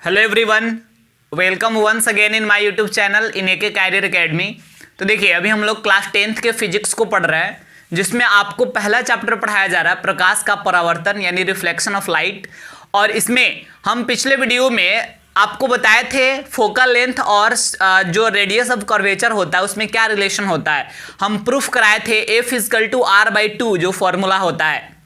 Hello everyone, welcome once again in my YouTube channel in AK Career Academy. तो देखिए, अभी हम लोग क्लास 10th के फिजिक्स को पढ़ रहे हैं, जिसमें आपको पहला चैप्टर पढ़ाया जा रहा है प्रकाश का परावर्तन यानी रिफ्लेक्शन ऑफ लाइट। और इसमें हम पिछले वीडियो में आपको बताए थे फोकल लेंथ और जो रेडियस ऑफ कर्वेचर होता है उसमें क्या रिलेशन होता है। हम प्रूफ कराए थे F = R/2 जो फॉर्मूला होता है।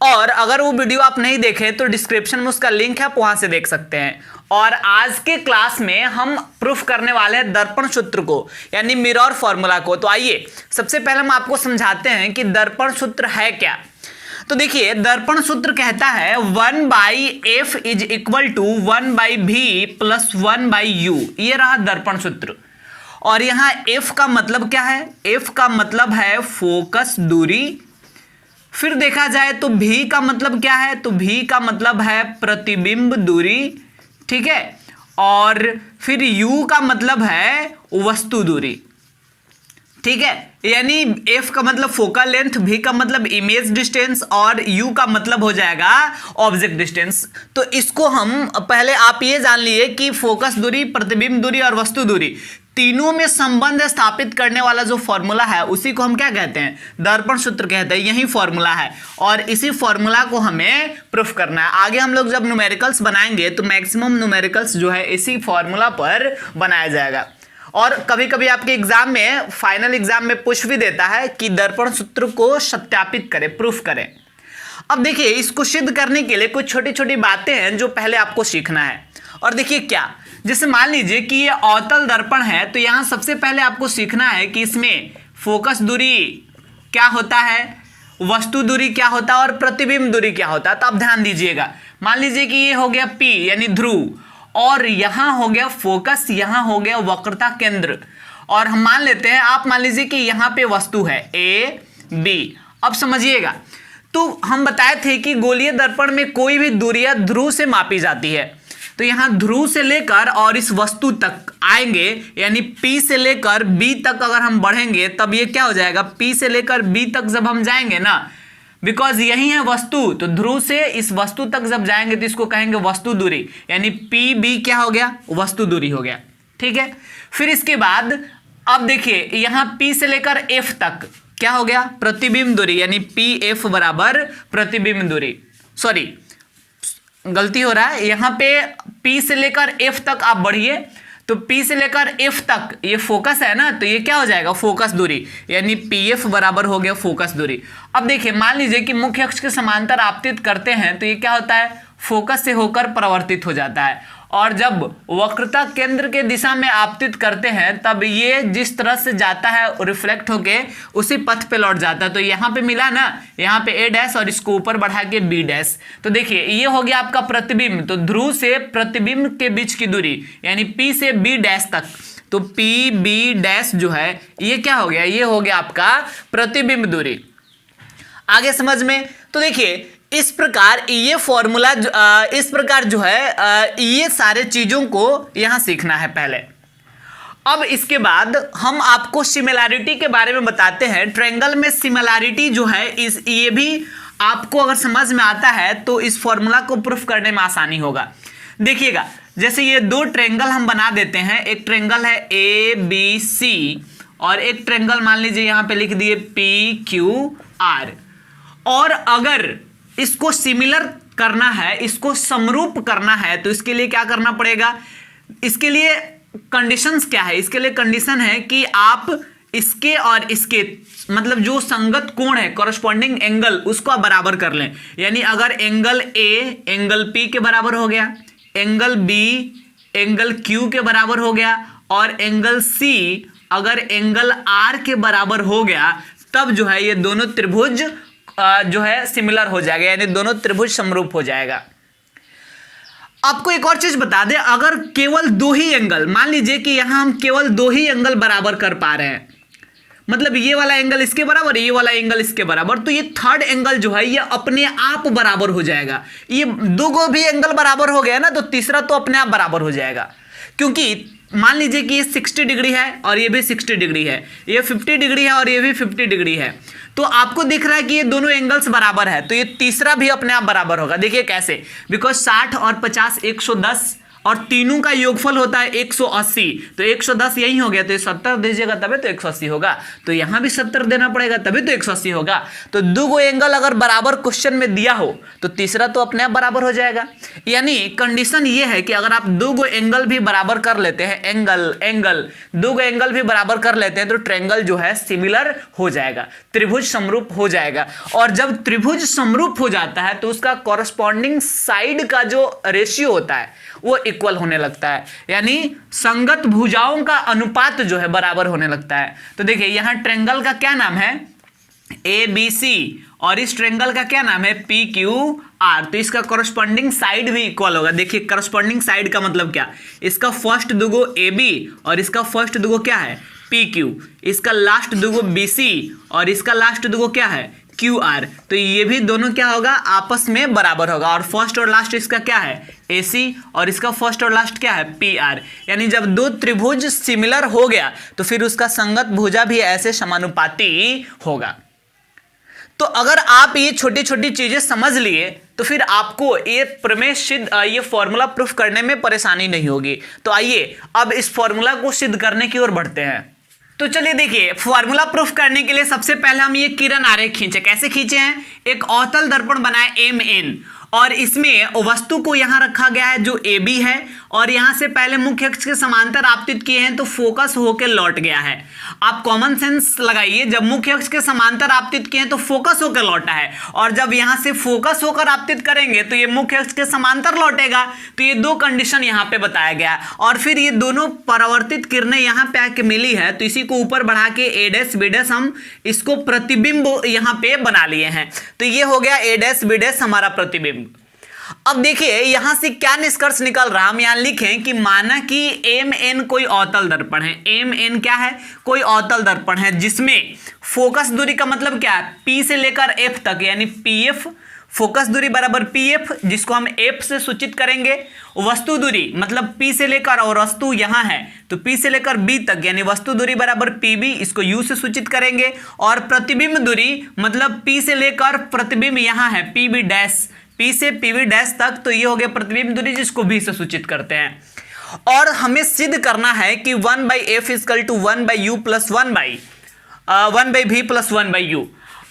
और अगर वो वीडियो आप नहीं देखें तो डिस्क्रिप्शन में उसका लिंक है, आप वहां से देख सकते हैं। और आज के क्लास में हम प्रूफ करने वाले हैं दर्पण सूत्र को यानी मिरर फॉर्मूला को। तो आइए सबसे पहले हम आपको समझाते हैं कि दर्पण सूत्र है क्या। तो देखिए, दर्पण सूत्र कहता है 1/F = 1/V + 1/U। ये रहा दर्पण सूत्र। और यहां F का मतलब क्या है? F का मतलब है फोकस दूरी। फिर देखा जाए तो V का मतलब क्या है? तो V का मतलब है प्रतिबिंब दूरी, ठीक है। और फिर U का मतलब है वस्तु दूरी, ठीक है। यानी F का मतलब फोकल लेंथ, V का मतलब इमेज डिस्टेंस और U का मतलब हो जाएगा ऑब्जेक्ट डिस्टेंस। तो इसको हम पहले आप ये जान लिए कि फोकस दूरी, प्रतिबिंब दूरी और वस्तु दूरी तीनों में संबंध स्थापित करने वाला जो फॉर्मूला है उसी को हम क्या कहते हैं? दर्पण सूत्र कहते हैं। यही फॉर्मूला है और इसी फॉर्मूला को हमें प्रूफ करना है। आगे हम लोग जब न्यूमेरिकल्स बनाएंगे तो मैक्सिमम न्यूमेरिकल्स जो है इसी फॉर्मूला पर बनाया जाएगा। और कभी कभी आपके एग्जाम में, फाइनल एग्जाम में पूछ भी देता है कि दर्पण सूत्र को सत्यापित करें, प्रूफ करें। अब देखिए, इसको सिद्ध करने के लिए कुछ छोटी छोटी बातें हैं जो पहले आपको सीखना है। और देखिए क्या, जैसे मान लीजिए कि ये अवतल दर्पण है, तो यहां सबसे पहले आपको सीखना है कि इसमें फोकस दूरी क्या होता है, वस्तु दूरी क्या होता है और प्रतिबिंब दूरी क्या होता है। तो आप ध्यान दीजिएगा, मान लीजिए कि ये हो गया P यानी ध्रुव, और यहां हो गया फोकस, यहां हो गया वक्रता केंद्र। और हम मान लेते हैं, आप मान लीजिए कि यहां पे वस्तु है A B। अब समझिएगा, तो हम बताए थे कि गोलीय दर्पण में कोई भी दूरियां ध्रुव से मापी जाती है। तो यहां ध्रुव से लेकर और इस वस्तु तक आएंगे, यानी P से लेकर B तक अगर हम बढ़ेंगे तब ये क्या हो जाएगा? P से लेकर B तक जब हम जाएंगे ना, बिकॉज यही है वस्तु, तो ध्रुव से इस वस्तु तक जब जाएंगे तो इसको कहेंगे वस्तु दूरी, यानी PB क्या हो गया? वस्तु दूरी हो गया, ठीक है। फिर इसके बाद अब देखिए, यहां P से लेकर F तक क्या हो गया? प्रतिबिंब दूरी, यानी PF = प्रतिबिंब दूरी। सॉरी, गलती हो रहा है, यहां पे P से लेकर F तक आप बढ़िए, तो P से लेकर F तक ये फोकस है ना, तो ये क्या हो जाएगा? फोकस दूरी, यानी PF बराबर हो गया फोकस दूरी। अब देखिए, मान लीजिए कि मुख्य अक्ष के समांतर आपतित करते हैं तो ये क्या होता है? फोकस से होकर परावर्तित हो जाता है। और जब वक्रता केंद्र के दिशा में आपतित करते हैं तब ये जिस तरह से जाता है रिफ्लेक्ट होके उसी पथ पे लौट जाता है। तो यहाँ पे मिला ना, यहाँ पे A' और इसको ऊपर बढ़ा के B'। तो देखिए, ये हो गया आपका प्रतिबिंब। तो ध्रुव से प्रतिबिंब के बीच की दूरी यानी P से B' तक, तो PB' जो है ये क्या हो गया? ये हो गया आपका प्रतिबिंब दूरी। आगे समझ में? तो देखिए, इस प्रकार ये फॉर्मूला इस प्रकार जो है ये सारे चीजों को यहां सीखना है पहले। अब इसके बाद हम आपको सिमिलैरिटी के बारे में बताते हैं। ट्रायंगल में सिमिलैरिटी जो है ये भी आपको अगर समझ में आता है तो इस फॉर्मूला को प्रूफ करने में आसानी होगा। देखिएगा, जैसे ये दो ट्रायंगल हम बना देते हैं, एक ट्रायंगल है ABC और एक ट्रायंगल मान लीजिए यहां पे लिख दिए PQR। और अगर इसको सिमिलर करना है, इसको समरूप करना है, तो इसके लिए क्या करना पड़ेगा? इसके लिए कंडीशंस क्या है? इसके लिए कंडीशन है कि आप इसके और इसके मतलब जो संगत कोण है, कॉरस्पॉन्डिंग एंगल, उसको आप बराबर कर लें। यानी अगर एंगल A एंगल P के बराबर हो गया, एंगल B एंगल Q के बराबर हो गया और एंगल C अगर एंगल R के बराबर हो गया, तब जो है ये दोनों त्रिभुज जो है सिमिलर हो जाएगा, यानी दोनों त्रिभुज समरूप हो जाएगा। आपको एक और चीज बता दें, अगर केवल दो ही एंगल, मान लीजिए कि यहां हम केवल दो ही एंगल बराबर कर पा रहे हैं, मतलब ये वाला एंगल इसके बराबर, ये वाला एंगल इसके बराबर, तो ये थर्ड एंगल जो है ये अपने आप बराबर हो जाएगा। ये दो भी एंगल बराबर हो गया ना, तो तीसरा तो अपने आप बराबर हो जाएगा। क्योंकि मान लीजिए कि ये 60 डिग्री है और ये भी 60 डिग्री है, ये 50 डिग्री है और ये भी 50 डिग्री है, तो आपको दिख रहा है कि ये दोनों एंगल्स बराबर है, तो ये तीसरा भी अपने आप बराबर होगा। देखिए कैसे, बिकॉज 60 और 50 110 और तीनों का योगफल होता है 180, तो 110 यही हो गया, तो 70 दीजिएगा तभी तो 180 होगा, तो यहां भी 70 देना पड़ेगा तभी तो 180 होगा। तो दो गो एंगल अगर बराबर क्वेश्चन में दिया हो तो तीसरा तो अपने आप बराबर हो जाएगा। यानी कंडीशन ये है कि अगर आप दो गो एंगल भी बराबर कर लेते हैं, एंगल दो गो एंगल भी बराबर कर लेते हैं तो ट्रायंगल जो है सिमिलर हो जाएगा, त्रिभुज समरूप हो जाएगा। और जब त्रिभुज समरूप हो जाता है तो उसका कॉरस्पॉन्डिंग साइड का जो रेशियो होता है वो इक्वल होने लगता है, यानी संगत भुजाओं का अनुपात जो है बराबर होने लगता है। तो देखिए यहां ट्रायंगल का क्या नाम है, ABC, और इस ट्रायंगल का क्या नाम है, PQR। तो इसका कॉरस्पॉन्डिंग साइड भी इक्वल होगा। देखिए कॉरस्पॉन्डिंग साइड का मतलब क्या, इसका फर्स्ट दुगो AB और इसका फर्स्ट दुगो क्या है, PQ, इसका लास्ट दुगो BC और इसका लास्ट दुगो क्या है, QR। तो ये भी दोनों क्या होगा, आपस में बराबर होगा। और फर्स्ट और लास्ट इसका क्या है, AC, और इसका फर्स्ट और लास्ट क्या है, PR। यानी जब दो त्रिभुज सिमिलर हो गया तो फिर उसका संगत भुजा भी ऐसे समानुपाती होगा। तो अगर आप ये छोटी छोटी चीजें समझ लिए तो फिर आपको ये प्रमेय सिद्ध, ये फॉर्मूला प्रूफ करने में परेशानी नहीं होगी। तो आइए अब इस फॉर्मूला को सिद्ध करने की ओर बढ़ते हैं। तो चलिए देखिए, फॉर्मूला प्रूफ करने के लिए सबसे पहले हम ये किरण आरेख खींचे। कैसे खींचे हैं, एक अवतल दर्पण बनाए MN और इसमें वस्तु को यहां रखा गया है जो AB है और यहां से पहले मुख्य अक्ष के समांतर आपतित किए हैं तो फोकस होकर लौट गया है। आप कॉमन सेंस लगाइए, जब मुख्य अक्ष के समांतर आपतित किए हैं तो फोकस होकर लौटा है, और जब यहां से फोकस होकर आपतित करेंगे तो ये मुख्य अक्ष के समांतर लौटेगा। तो ये दो कंडीशन यहां पे बताया गया और फिर ये दोनों परावर्तित किरणें यहां पे आके मिली है तो इसी को ऊपर बढ़ा के A' B' हम इसको प्रतिबिंब यहां पे बना लिए हैं। तो ये हो गया A' B' हमारा प्रतिबिंब। अब देखिए यहां से क्या निष्कर्ष निकल रहा, हम यहां लिखें कि माना कि MN कोई अवतल दर्पण है। MN क्या है, कोई अवतल दर्पण है जिसमें फोकस दूरी का मतलब क्या है, P से लेकर F तक, यानी PF, फोकस दूरी बराबर PF, जिसको हम F से सूचित करेंगे। वस्तु दूरी मतलब P से लेकर, और वस्तु यहां है तो P से लेकर B तक, यानी वस्तु दूरी बराबर PB, इसको U से सूचित करेंगे। और प्रतिबिंब दूरी मतलब P से लेकर प्रतिबिंब यहां है PB डैश, P से PB डैश तक, तो ये हो गया प्रतिबिंब दूरी जिसको V से सूचित करते हैं। और हमें सिद्ध करना है कि 1/F = 1/U + 1/V + 1/U।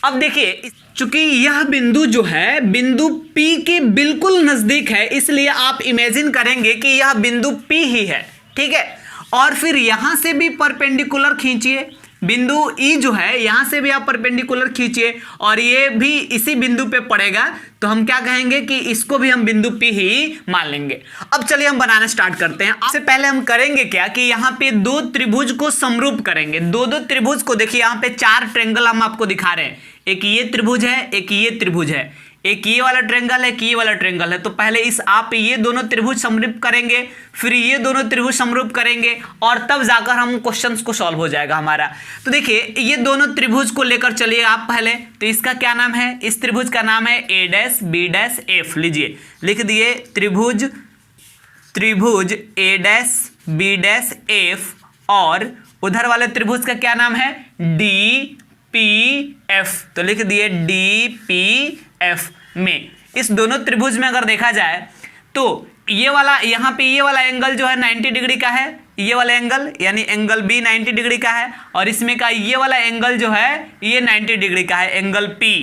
अब देखिए चूंकि यह बिंदु जो है बिंदु P के बिल्कुल नजदीक है, इसलिए आप इमेजिन करेंगे कि यह बिंदु P ही है, ठीक है। और फिर यहां से भी परपेंडिकुलर खींचिए, बिंदु E जो है यहां से भी आप परपेंडिकुलर खींचिए और ये भी इसी बिंदु पे पड़ेगा, तो हम क्या कहेंगे कि इसको भी हम बिंदु P ही मान लेंगे। अब चलिए हम बनाना स्टार्ट करते हैं। इससे पहले हम करेंगे क्या कि यहाँ पे दो त्रिभुज को समरूप करेंगे। दो त्रिभुज को देखिए, यहाँ पे 4 ट्रायंगल हम आपको दिखा रहे हैं, एक ये त्रिभुज है, एक ये त्रिभुज है, एक ये वाला ट्रायंगल है, एक ये वाला ट्रायंगल है। तो पहले आप ये दोनों त्रिभुज समरूप करेंगे, फिर ये दोनों त्रिभुज समरूप करेंगे और तब जाकर हम क्वेश्चंस को सॉल्व हो जाएगा हमारा। तो देखिए ये दोनों त्रिभुज को लेकर चलिए आप पहले, तो इसका क्या नाम है, इस त्रिभुज का नाम है A' B' F। लीजिए लिख दिए त्रिभुज A' B' F, और उधर वाले त्रिभुज का क्या नाम है, DPF। तो लिख दिए DPF में। इस दोनों त्रिभुज में अगर देखा जाए तो ये वाला यहाँ पे ये वाला एंगल जो है 90 डिग्री का है, ये वाला एंगल यानी एंगल B 90 डिग्री का है, और इसमें का ये वाला एंगल जो है ये 90 डिग्री का है, एंगल P।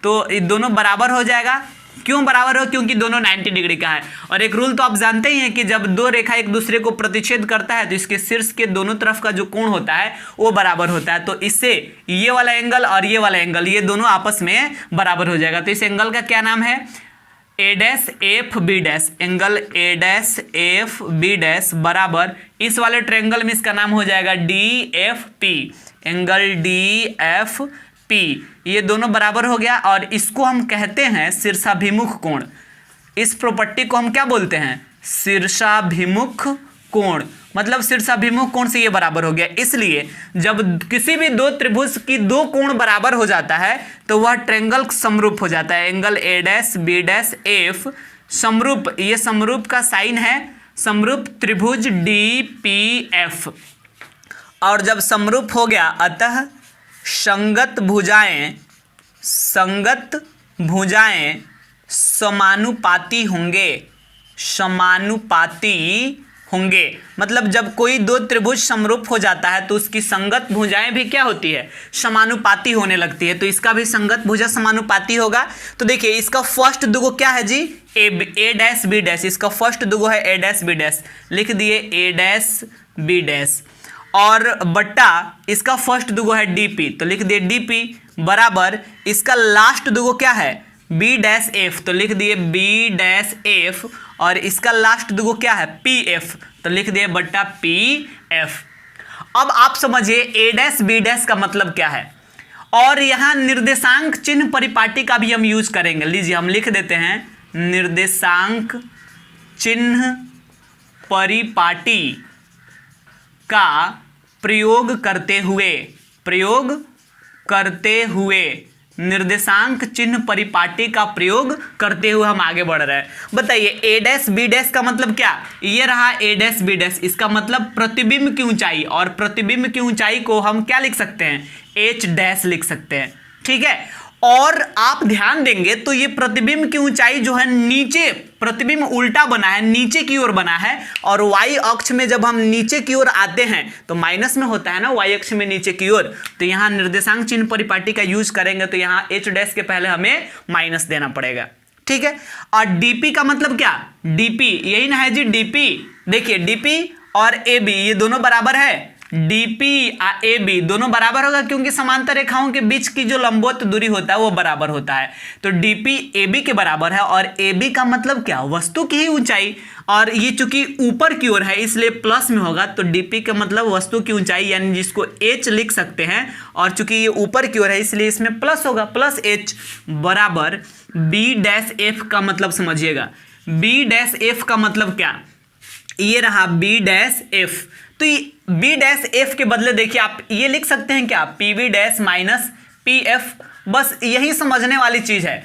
तो ये दोनों बराबर हो जाएगा। क्यों बराबर हो, क्योंकि दोनों 90 डिग्री का है। और एक रूल तो आप जानते ही हैं कि जब दो रेखा एक दूसरे को प्रतिच्छेद करता है तो इसके शीर्ष के दोनों तरफ का जो कोण होता है वो बराबर होता है। तो इससे ये वाला एंगल और ये वाला एंगल ये दोनों आपस में बराबर हो जाएगा। तो इस एंगल का क्या नाम है, A'/FB', एंगल A'/FB' बराबर इस वाले ट्रायंगल में इसका नाम हो जाएगा DFP, एंगल DFP। ये दोनों बराबर हो गया और इसको हम कहते हैं शीर्षाभिमुख कोण। इस प्रॉपर्टी को हम क्या बोलते हैं, शीर्षाभिमुख कोण। मतलब शीर्षाभिमुख कोण से ये बराबर हो गया। इसलिए जब किसी भी दो त्रिभुज की दो कोण बराबर हो जाता है तो वह ट्रायंगल समरूप हो जाता है। एंगल A' B' F समरूप, ये समरूप का साइन है, समरूप त्रिभुज DPF। और जब समरूप हो गया अतः संगत भुजाएं समानुपाती होंगे, समानुपाती होंगे। मतलब जब कोई दो त्रिभुज समरूप हो जाता है तो उसकी संगत भुजाएं भी क्या होती है, समानुपाती होने लगती है। तो इसका भी संगत भुजा समानुपाती होगा। तो देखिए इसका फर्स्ट दुगो क्या है जी, ए डैश बी डैश। इसका फर्स्ट दुगो है ए डैश बी डैश, लिख दिए ए डैश बी डैश। और बट्टा इसका फर्स्ट दुगो है डीपी, तो लिख दिए डीपी बराबर इसका लास्ट दुगो क्या है, बी डैश एफ, तो लिख दिए बी डैश एफ। और इसका लास्ट दुगो क्या है, पी एफ, तो लिख दिए बट्टा पी एफ। अब आप समझिए ए डैश बी डैश का मतलब क्या है। और यहां निर्देशांक चिन्ह परिपाटी का भी हम यूज करेंगे। लीजिए हम लिख देते हैं निर्देशांक चिन्ह परिपाटी का प्रयोग करते हुए निर्देशांक चिन्ह परिपाटी का प्रयोग करते हुए हम आगे बढ़ रहे हैं। बताइए ए डैश बी डैश का मतलब क्या, ये रहा ए डैश बी डैश, इसका मतलब प्रतिबिंब की ऊंचाई। और प्रतिबिंब की ऊंचाई को हम क्या लिख सकते हैं, एच डैश लिख सकते हैं। ठीक है। और आप ध्यान देंगे तो ये प्रतिबिंब की ऊंचाई जो है नीचे, प्रतिबिंब उल्टा बना है, नीचे की ओर बना है। और वाई अक्ष में जब हम नीचे की ओर आते हैं तो माइनस में होता है ना, वाई अक्ष में नीचे की ओर। तो यहां निर्देशांक चिन्ह परिपाटी का यूज करेंगे तो यहां एच डैश के पहले हमें माइनस देना पड़ेगा। ठीक है। और डीपी का मतलब क्या, डीपी यही ना है जी, डीपी। देखिए डीपी और ए बी ये दोनों बराबर है, डीपी ए बी दोनों बराबर होगा क्योंकि समांतर रेखाओं के बीच की जो लंबवत दूरी होता है वो बराबर होता है। तो डीपी ए बी के बराबर है। और ए बी का मतलब क्या, वस्तु की ही ऊंचाई। और ये चूंकि ऊपर की ओर है इसलिए प्लस में होगा, तो डीपी का मतलब वस्तु की ऊंचाई, यानी जिसको एच लिख सकते हैं। और चूंकि ये ऊपर की ओर है इसलिए इसमें प्लस होगा, प्लस एच बराबर बी डैश एफ का मतलब समझिएगा। बी डैश एफ का मतलब क्या, ये रहा बी डैश एफ। तो बी डैश एफ के बदले देखिए आप ये लिख सकते हैं क्या, P V dash minus P F. बस यही समझने वाली चीज है।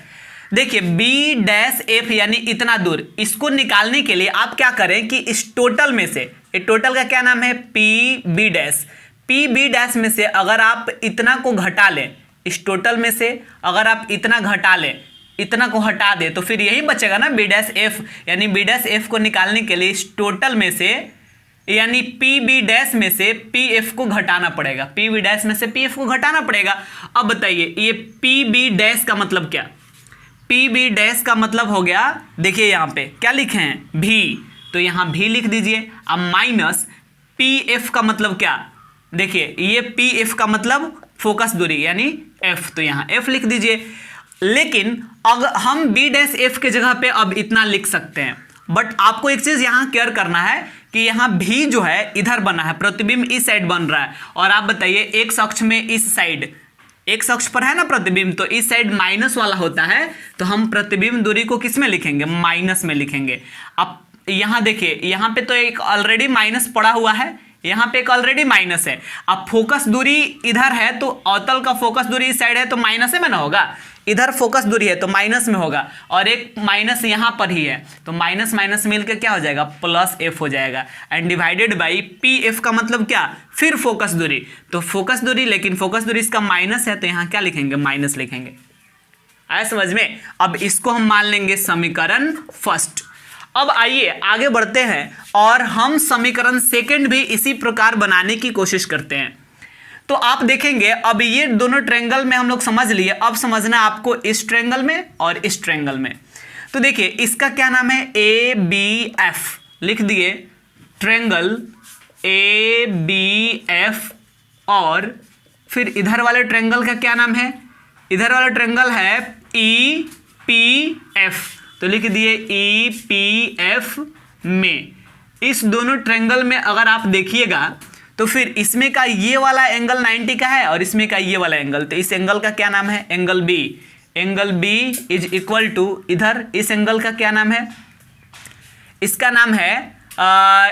देखिए बी डैश एफ यानी इतना दूर, इसको निकालने के लिए आप क्या करें कि इस टोटल में से, ये टोटल का क्या नाम है, P B dash. P B dash में से अगर आप इतना को घटा लें, इस टोटल में से अगर आप इतना घटा लें, इतना को हटा दे तो फिर यही बचेगा ना बी डैश एफ। यानी बी डैश एफ को निकालने के लिए इस टोटल में से, यानी पी बी डैश में से पी एफ को घटाना पड़ेगा, पी बी डैश में से पी एफ को घटाना पड़ेगा। अब बताइए ये पी बी डैश का मतलब क्या, पी बी डैश का मतलब हो गया, देखिए यहाँ पे क्या लिखे हैं, भी, तो यहाँ भी लिख दीजिए। अब माइनस पी एफ का मतलब क्या, देखिए ये पी एफ का मतलब फोकस दूरी यानी एफ, तो यहाँ एफ लिख दीजिए। लेकिन अगर हम बी डैश एफ के जगह पे अब इतना लिख सकते हैं, बट आपको एक चीज यहाँ केयर करना है कि यहाँ भी जो है इधर बना है, प्रतिबिंब इस साइड बन रहा है। और आप बताइए एक अक्ष में इस साइड, एक अक्ष पर है ना प्रतिबिंब, तो इस साइड माइनस वाला होता है, तो हम प्रतिबिंब दूरी को किस में लिखेंगे, माइनस में लिखेंगे। अब यहाँ देखिए यहाँ पे तो एक ऑलरेडी माइनस पड़ा हुआ है, यहाँ पे एक ऑलरेडी माइनस है। अब फोकस दूरी इधर है तो अवतल का फोकस दूरी इस साइड है तो माइनस में ना होगा, इधर फोकस दूरी है तो माइनस में होगा। और एक माइनस यहाँ पर ही है तो माइनस माइनस मिलकर क्या हो जाएगा, प्लस एफ हो जाएगा। And divided by P F का मतलब क्या, फिर फोकस दूरी, तो फोकस दूरी, लेकिन फोकस दूरी इसका माइनस है तो यहाँ क्या लिखेंगे, माइनस लिखेंगे। आया समझ में। अब इसको हम मान लेंगे समीकरण फर्स्ट। अब आइए आगे बढ़ते हैं और हम समीकरण सेकंड भी इसी प्रकार बनाने की कोशिश करते हैं। तो आप देखेंगे अब ये दोनों ट्रायंगल में हम लोग समझ लिए, अब समझना आपको इस ट्रायंगल में और इस ट्रायंगल में। तो देखिए इसका क्या नाम है, ए बी एफ लिख दिए, ट्रायंगल ए बी एफ। और फिर इधर वाले ट्रायंगल का क्या नाम है, इधर वाला ट्रायंगल है ई पी एफ, तो लिख दिए ई पी एफ में। इस दोनों ट्रायंगल में अगर आप देखिएगा तो फिर इसमें का ये वाला एंगल 90 का है और इसमें का ये वाला एंगल, तो इस एंगल का क्या नाम है, angle B. Angle B is equal to इधर इस एंगल का क्या नाम है, इसका नाम है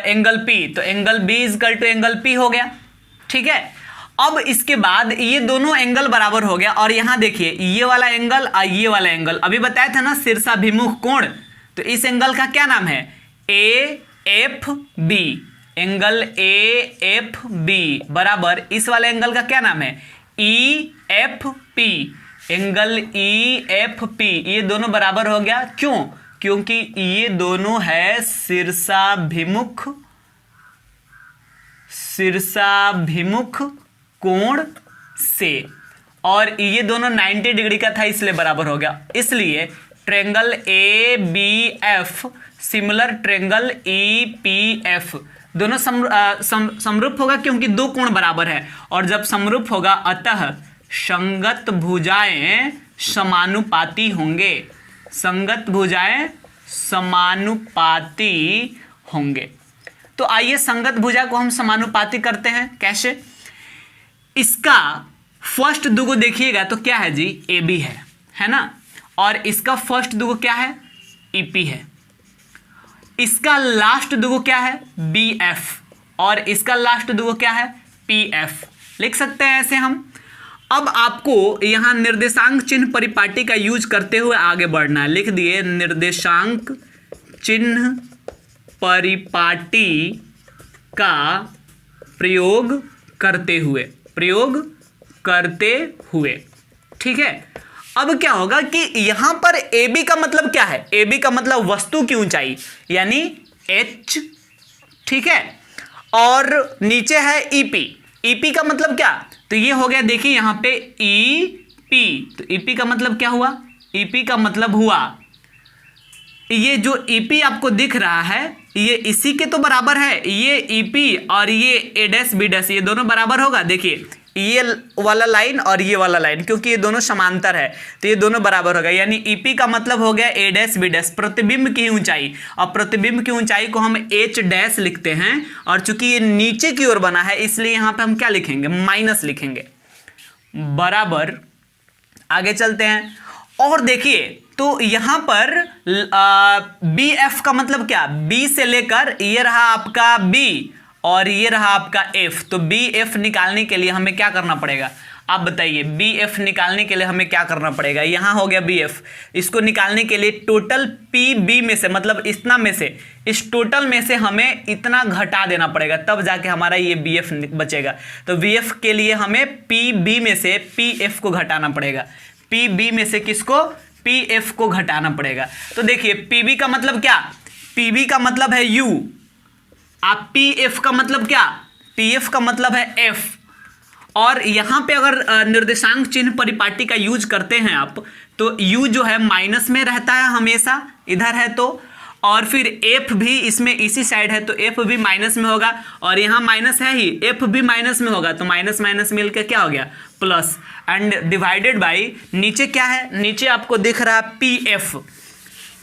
एंगल पी, तो angle B is equal to angle P हो गया। ठीक है। अब इसके बाद ये दोनों एंगल बराबर हो गया और यहां देखिए ये वाला एंगल और ये वाला एंगल, अभी बताया था ना शीर्षाभिमुख कोण, तो इस एंगल का क्या नाम है, A F B. Angle A F B बराबर इस वाले एंगल का क्या नाम है, E F P. Angle E F P ये दोनों बराबर हो गया, क्यों, क्योंकि ये दोनों है शीर्षाभिमुख कोण से, और ये दोनों 90 डिग्री का था इसलिए बराबर हो गया। इसलिए triangle ABF similar triangle EPF दोनों समरूप होगा क्योंकि दो कोण बराबर है, और जब समरूप होगा अतः संगत भुजाएं समानुपाती होंगे, संगत भुजाएं समानुपाती होंगे। तो आइए संगत भुजा को हम समानुपाती करते हैं। कैसे? इसका फर्स्ट दुगो देखिएगा तो क्या है जी, AB है ना, और इसका फर्स्ट दुगो क्या है, EP है। इसका लास्ट दुगो क्या है, BF, और इसका लास्ट दुगो क्या है, PF। लिख सकते हैं ऐसे हम। अब आपको यहां निर्देशांक चिन्ह परिपाटी का यूज करते हुए आगे बढ़ना है। लिख दिए निर्देशांक चिन्ह परिपाटी का प्रयोग करते हुए, ठीक है। अब क्या होगा कि यहां पर AB का मतलब क्या है, AB का मतलब वस्तु की ऊंचाई यानी H, ठीक है, और नीचे है EP का मतलब क्या, तो ये हो गया देखिए यहां पे EP, तो EP का मतलब क्या हुआ, EP का मतलब हुआ ये जो EP आपको दिख रहा है ये इसी के तो बराबर है, ये EP और ये A' B' ये दोनों बराबर होगा। देखिए ये वाला लाइन और ये वाला लाइन, क्योंकि ये दोनों समांतर है तो ये दोनों बराबर होगा, यानी EP का मतलब हो गया A' B' प्रतिबिंब की ऊंचाई, और प्रतिबिंब की ऊंचाई को हम H' लिखते हैं, और चूंकि ये नीचे की ओर बना है इसलिए यहां पे हम क्या लिखेंगे, माइनस लिखेंगे, बराबर। आगे चलते हैं और देखिए तो यहां पर BF का मतलब क्या, B से लेकर ये रहा आपका B और ये रहा आपका F, तो BF निकालने के लिए हमें क्या करना पड़ेगा, आप बताइए। BF निकालने के लिए हमें क्या करना पड़ेगा, यहां हो गया BF, इसको निकालने के लिए टोटल PB में से, मतलब इतना में से, इस टोटल में से हमें इतना घटा देना पड़ेगा, तब जाके हमारा ये BF बचेगा। तो BF के लिए हमें PB में से PF को घटाना पड़ेगा, PB में से किसको, PF को घटाना पड़ेगा। तो देखिए PB का मतलब क्या, PB का मतलब है U, आप PF का मतलब क्या, PF का मतलब है F, और यहां पे अगर निर्देशांक चिन्ह परिपाटी का यूज करते हैं आप तो U जो है माइनस में रहता है हमेशा, इधर है तो, और फिर F भी इसमें इसी साइड है तो F भी माइनस में होगा, और यहाँ माइनस है ही, F भी माइनस में होगा, तो माइनस माइनस मिलकर क्या हो गया, प्लस, एंड डिवाइडेड बाय नीचे क्या है, नीचे आपको दिख रहा है PF,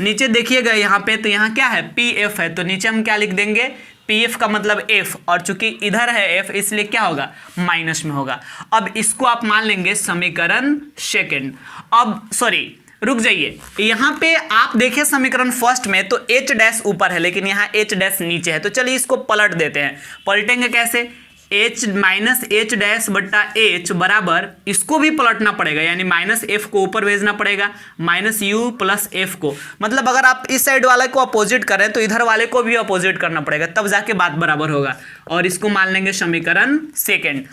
नीचे देखिएगा यहाँ पे, तो यहाँ क्या है, PF है, तो नीचे हम क्या लिख देंगे, PF का मतलब F, और चूंकि इधर है F इसलिए क्या होगा, माइनस में होगा। अब इसको आप मान लेंगे समीकरण सेकंड। अब सॉरी रुक जाइए, यहाँ पे आप देखिए समीकरण फर्स्ट में तो H' ऊपर है लेकिन यहाँ H' नीचे है, तो चलिए इसको पलट देते हैं। पलटेंगे कैसे, H माइनस H' बट्टा H बराबर, इसको भी पलटना पड़ेगा, यानी माइनस F को ऊपर भेजना पड़ेगा, माइनस U प्लस F को, मतलब अगर आप इस साइड वाले को अपोजिट करें तो इधर वाले को भी अपोजिट करना पड़ेगा, तब जाके बात बराबर होगा, और इसको मान लेंगे समीकरण सेकेंड।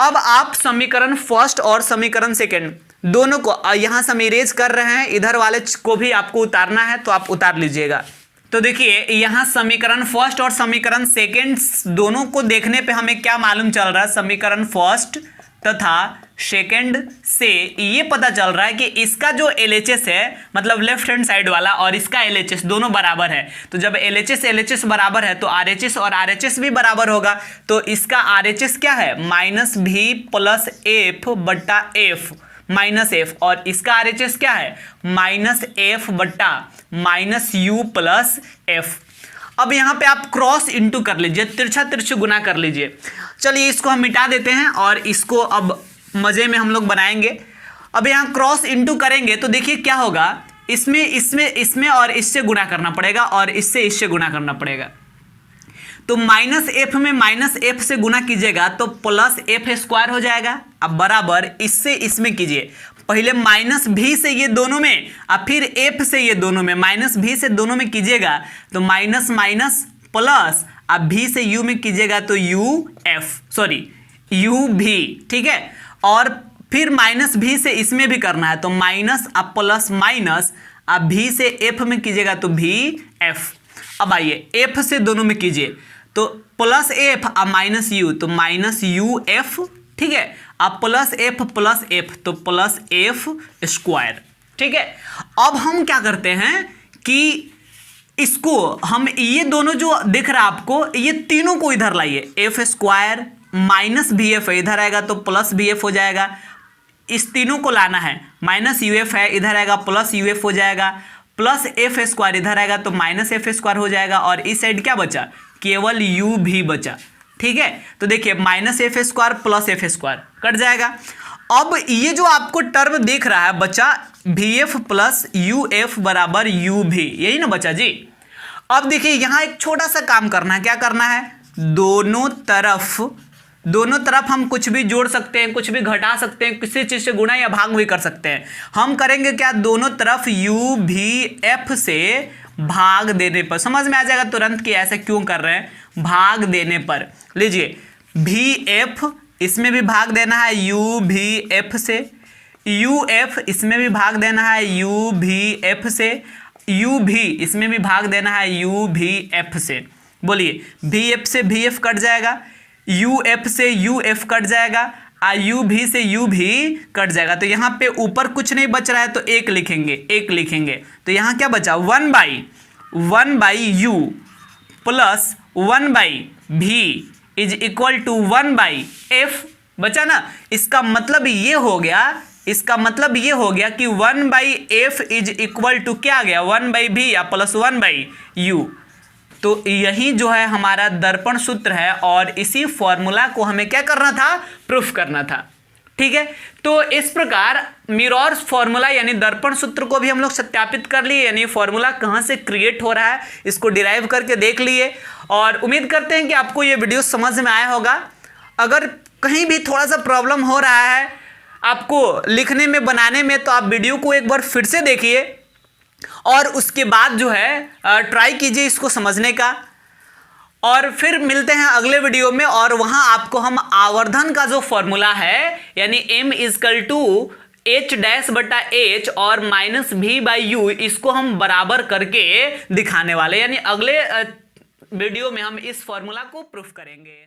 अब आप समीकरण फर्स्ट और समीकरण सेकेंड दोनों को यहां से हम इरेज कर रहे हैं, इधर वाले को भी आपको उतारना है तो आप उतार लीजिएगा। तो देखिए यहां समीकरण फर्स्ट और समीकरण सेकेंड दोनों को देखने पे हमें क्या मालूम चल रहा है, समीकरण फर्स्ट तथा सेकेंड से ये पता चल रहा है कि इसका जो LHS है मतलब लेफ्ट हैंड साइड वाला और इसका LHS दोनों बराबर है, तो जब LHS बराबर है तो RHS और RHS भी बराबर होगा, तो इसका RHS क्या है, माइनस V प्लस F बट्टा F माइनस F, और इसका RHS क्या है, माइनस F बट्टा माइनस U प्लस F। अब यहाँ पे आप क्रॉस इंटू कर लीजिए, तिरछा तिरछी गुना कर लीजिए। चलिए इसको हम मिटा देते हैं और इसको अब मजे में हम लोग बनाएंगे। अब यहाँ क्रॉस इंटू करेंगे तो देखिए क्या होगा, इसमें और इससे गुना करना पड़ेगा और इससे गुना करना पड़ेगा, तो माइनस F में माइनस F से गुना कीजिएगा तो प्लस F स्क्वायर हो जाएगा। अब बराबर इससे इसमें कीजिए, पहले माइनस V से ये दोनों में और फिर F से ये दोनों में, माइनस V से दोनों में कीजिएगा तो माइनस माइनस प्लस, अब V से U में कीजिएगा तो UV, ठीक है, और फिर माइनस V से इसमें भी करना है तो माइनस अब प्लस माइनस, आप भी से एफ में कीजिएगा तो भी एफ। अब आइए एफ से दोनों में कीजिए तो प्लस एफ और माइनस यू तो माइनस यू एफ, ठीक है। अब प्लस एफ तो प्लस एफ स्क्वायर, ठीक है। अब हम क्या करते हैं कि इसको हम ये दोनों जो दिख रहा है आपको, ये तीनों को इधर लाइए, F square minus B F इधर आएगा तो प्लस बी एफ हो जाएगा। इस तीनों को लाना है, माइनस यू एफ है इधर आएगा प्लस यू एफ हो जाएगा, प्लस एफ स्क्वायर इधर आएगा तो माइनस एफ स्क्वायर हो जाएगा, और इस साइड क्या बचा, केवल यू भी बचा, ठीक है। तो देखिए minus F square plus F square cut जाएगा। अब ये जो आपको टर्म दिख रहा है बचा भी एफ प्लस यू एफ बराबर यू भी, यही ना बचा जी। अब देखिए यहाँ एक छोटा सा काम करना है, क्या करना है, दोनों तरफ हम कुछ भी जोड़ सकते हैं, कुछ भी घटा सकते हैं, किसी चीज से गुणा या भाग भी कर सकते हैं। हम करेंगे क्या, दोनों तरफ यू भी एफ से भाग देने पर, समझ में आ जाएगा तुरंत कि ऐसा क्यों कर रहे हैं, भाग देने पर। लीजिए भी एफ इसमें भी भाग देना है यू भी एफ से, यू एफ इसमें भी भाग देना है यू भी एफ से, यू भी इसमें भी भाग देना है यू भी एफ से। बोलिए भी एफ से भी एफ कट जाएगा, यू एफ से यू एफ कट जाएगा, यू भी से यू भी कट जाएगा। तो यहाँ पे ऊपर कुछ नहीं बच रहा है तो एक लिखेंगे। तो यहाँ क्या बचा, one by U plus one by V is equal to one by F बचा ना। इसका मतलब ये हो गया कि one by F is equal to क्या आ गया, वन बाई भी या प्लस वन बाई यू। तो यही जो है हमारा दर्पण सूत्र है, और इसी फॉर्मूला को हमें क्या करना था, प्रूफ करना था, ठीक है। तो इस प्रकार मिरर्स फॉर्मूला यानी दर्पण सूत्र को भी हम लोग सत्यापित कर लिए, यानी फॉर्मूला कहाँ से क्रिएट हो रहा है इसको डिराइव करके देख लिए, और उम्मीद करते हैं कि आपको ये वीडियो समझ में आया होगा। अगर कहीं भी थोड़ा सा प्रॉब्लम हो रहा है आपको लिखने में बनाने में, तो आप वीडियो को एक बार फिर से देखिए और उसके बाद जो है ट्राई कीजिए इसको समझने का, और फिर मिलते हैं अगले वीडियो में। और वहां आपको हम आवर्धन का जो फॉर्मूला है यानी m equal to h dash बटा h और माइनस भी बाई यू, इसको हम बराबर करके दिखाने वाले, यानी अगले वीडियो में हम इस फॉर्मूला को प्रूफ करेंगे।